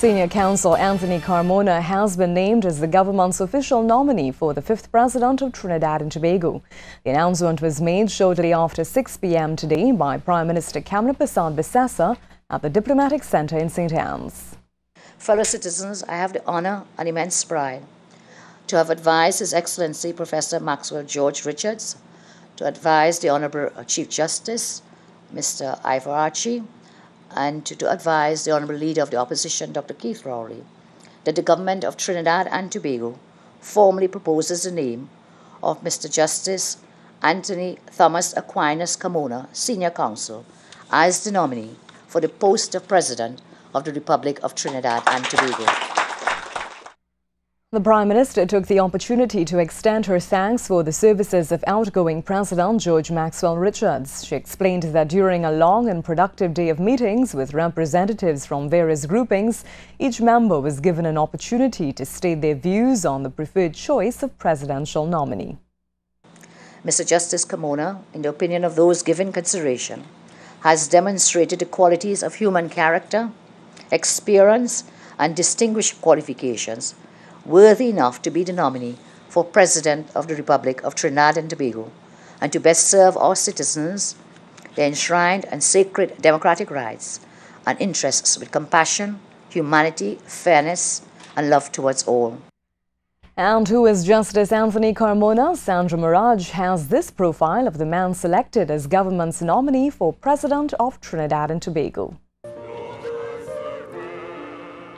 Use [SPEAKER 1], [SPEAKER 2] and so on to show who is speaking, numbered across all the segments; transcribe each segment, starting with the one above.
[SPEAKER 1] Senior Counsel Anthony Carmona has been named as the government's official nominee for the 5th President of Trinidad and Tobago. The announcement was made shortly after 6 p.m. today by Prime Minister KAMLA PERSAD-BISSESSAR at the Diplomatic Centre in St. Anne's.
[SPEAKER 2] Fellow citizens, I have the honor and immense pride to have advised His Excellency Professor Maxwell George Richards, to advise the Honourable Chief Justice, Mr. Ivor Archie, and to advise the Honourable Leader of the Opposition, Dr. Keith Rowley, that the Government of Trinidad and Tobago formally proposes the name of Mr. Justice Anthony Thomas Aquinas Carmona, Senior Counsel, as the nominee for the post of President of the Republic of Trinidad and Tobago.
[SPEAKER 1] The Prime Minister took the opportunity to extend her thanks for the services of outgoing President George Maxwell Richards. She explained that during a long and productive day of meetings with representatives from various groupings, each member was given an opportunity to state their views on the preferred choice of presidential nominee.
[SPEAKER 2] Mr. Justice Carmona, in the opinion of those given consideration, has demonstrated the qualities of human character, experience, and distinguished qualifications worthy enough to be the nominee for President of the Republic of Trinidad and Tobago and to best serve our citizens, their enshrined and sacred democratic rights and interests with compassion, humanity, fairness, and love towards all.
[SPEAKER 1] And who is Justice Anthony Carmona? Sandra MAHARAJ has this profile of the man selected as government's nominee for President of Trinidad and Tobago.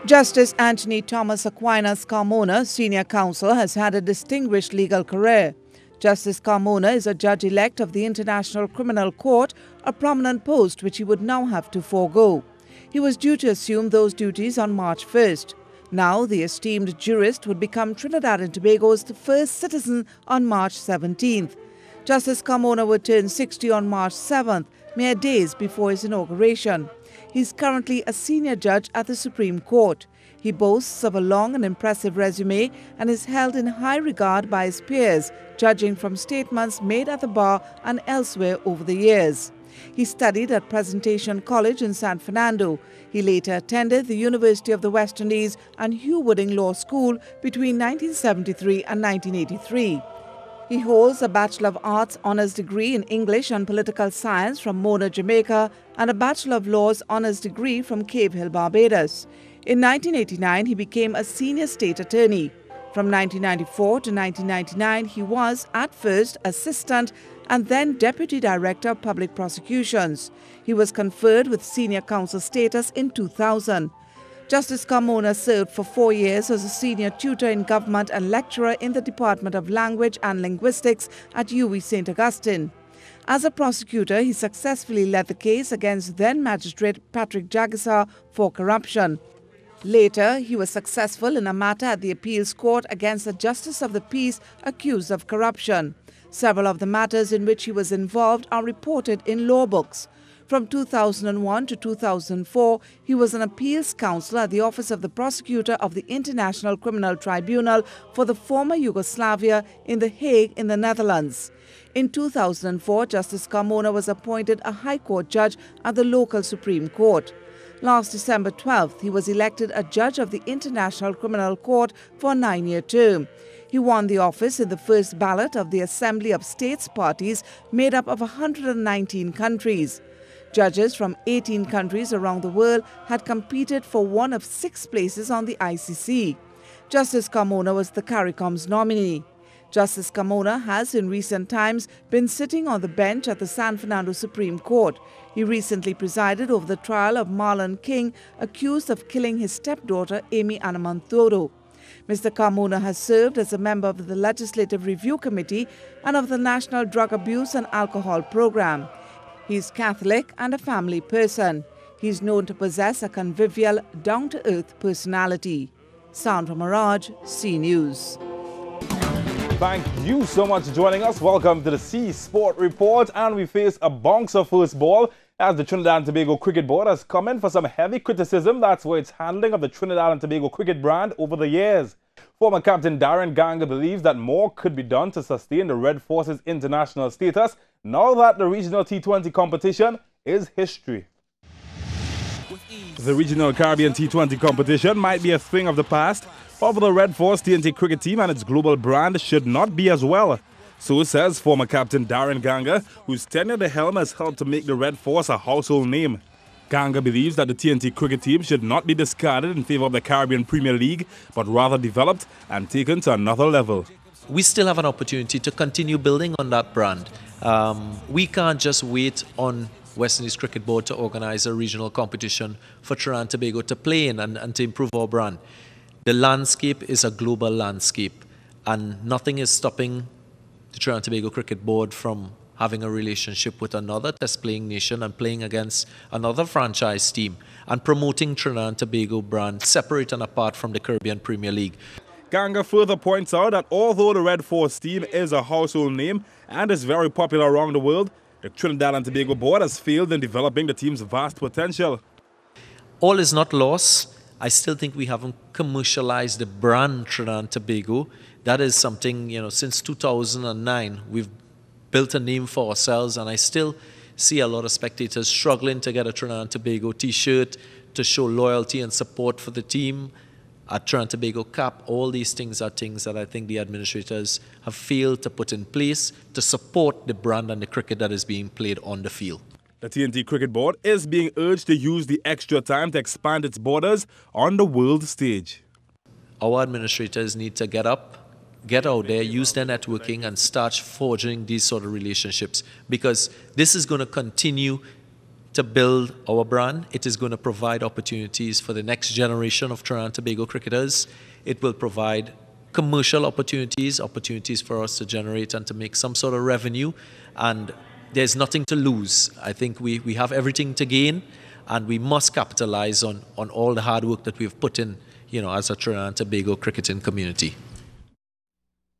[SPEAKER 3] Justice Anthony Thomas Aquinas Carmona, Senior Counsel, has had a distinguished legal career. Justice Carmona is a judge-elect of the International Criminal Court, a prominent post which he would now have to forego. He was due to assume those duties on March 1st. Now, the esteemed jurist would become Trinidad and Tobago's first citizen on March 17th. Justice Carmona would turn 60 on March 7th, mere days before his inauguration. He is currently a senior judge at the Supreme Court. He boasts of a long and impressive resume and is held in high regard by his peers, judging from statements made at the bar and elsewhere over the years. He studied at Presentation College in San Fernando. He later attended the University of the West Indies and Hugh Wooding Law School between 1973 and 1983. He holds a Bachelor of Arts Honours degree in English and Political Science from Mona, Jamaica, and a Bachelor of Laws Honours degree from Cave Hill, Barbados. In 1989, he became a senior state attorney. From 1994 to 1999, he was, at first, assistant and then deputy director of public prosecutions. He was conferred with senior counsel status in 2000. Justice Carmona served for 4 years as a senior tutor in government and lecturer in the Department of Language and Linguistics at UWI St. Augustine. As a prosecutor, he successfully led the case against then-Magistrate Patrick Jagisar for corruption. Later, he was successful in a matter at the Appeals Court against a Justice of the Peace accused of corruption. Several of the matters in which he was involved are reported in law books. From 2001 to 2004, he was an appeals counsel at the Office of the Prosecutor of the International Criminal Tribunal for the former Yugoslavia in The Hague in the Netherlands. In 2004, Justice Carmona was appointed a High Court judge at the local Supreme Court. Last December 12th, he was elected a judge of the International Criminal Court for a 9-year term. He won the office in the first ballot of the Assembly of States parties made up of 119 countries. Judges from 18 countries around the world had competed for one of 6 places on the ICC. Justice Carmona was the CARICOM's nominee. Justice Carmona has in recent times been sitting on the bench at the San Fernando Supreme Court. He recently presided over the trial of Marlon King, accused of killing his stepdaughter Amy Anamantoro. Mr. Carmona has served as a member of the Legislative Review Committee and of the National Drug Abuse and Alcohol Program. He is Catholic and a family person. He is known to possess a convivial, down-to-earth personality. Sandra MAHARAJ, C News.
[SPEAKER 4] Thank you so much for joining us. Welcome to the C Sport Report. And we face a bouncer first ball as the Trinidad and Tobago Cricket Board has come in for some heavy criticism. That's for its handling of the Trinidad and Tobago cricket brand over the years. Former captain DAREN GANGA believes that more could be done to sustain the Red Force's international status now that the regional T20 competition is history.
[SPEAKER 5] With ease.
[SPEAKER 4] The regional Caribbean T20 competition might be a thing of the past, however the Red Force TNT cricket team and its global brand should not be as well. So says former captain DAREN GANGA, whose tenure at the helm has helped to make the Red Force a household name. GANGA believes that the TNT cricket team should not be discarded in favour of the Caribbean Premier League, but rather developed and taken to another level.
[SPEAKER 5] We still have an opportunity to continue building on that brand. We can't just wait on West Indies Cricket Board to organise a regional competition for Trinidad and Tobago to play in and to improve our brand. The landscape is a global landscape, and nothing is stopping the Trinidad and Tobago Cricket Board from having a relationship with another test playing nation and playing against another franchise team and promoting Trinidad and Tobago brand separate and apart from the Caribbean Premier League.
[SPEAKER 4] GANGA further points out that although the Red Force team is a household name and is very popular around the world, the Trinidad and Tobago board has failed in developing the team's vast potential.
[SPEAKER 5] All is not lost. I still think we haven't commercialized the brand Trinidad and Tobago. That is something, since 2009, we've built a name for ourselves, and I still see a lot of spectators struggling to get a Trinidad and Tobago t-shirt to show loyalty and support for the team. A Trinidad and Tobago cap, all these things are things that I think the administrators have failed to put in place to support the brand and the cricket that is being played on the field.
[SPEAKER 4] The TNT Cricket Board is being urged to use the extra time to expand its borders on the world stage.
[SPEAKER 5] Our administrators need to get up, get out there, use their networking and start forging these sort of relationships, because this is going to continue to build our brand. It is going to provide opportunities for the next generation of Trinidad and Tobago cricketers. It will provide commercial opportunities for us to generate and to make some sort of revenue, and there's nothing to lose. I think we have everything to gain, and we must capitalize on all the hard work that we've put in, as a Trinidad and Tobago cricketing community.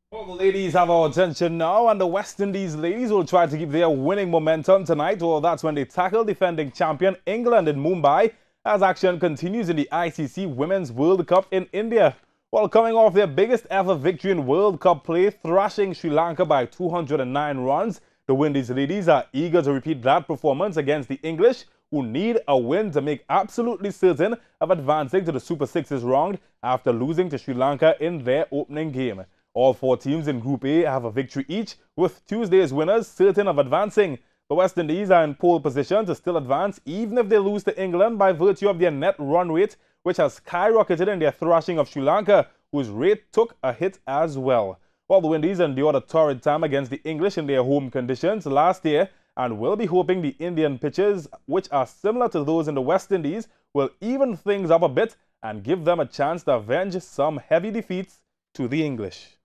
[SPEAKER 4] Well, the ladies have our attention now, and the West Indies ladies will try to keep their winning momentum tonight. Well, that's when they tackle defending champion England in Mumbai, as action continues in the ICC Women's World Cup in India. While coming off their biggest ever victory in World Cup play, thrashing Sri Lanka by 209 runs, the Windies ladies are eager to repeat that performance against the English, who need a win to make absolutely certain of advancing to the Super Sixes round after losing to Sri Lanka in their opening game. All four teams in Group A have a victory each, with Tuesday's winners certain of advancing. The West Indies are in pole position to still advance even if they lose to England by virtue of their net run rate, which has skyrocketed in their thrashing of Sri Lanka, whose rate took a hit as well. While the Windies endured a torrid time against the English in their home conditions last year and will be hoping the Indian pitches, which are similar to those in the West Indies, will even things up a bit and give them a chance to avenge some heavy defeats to the English.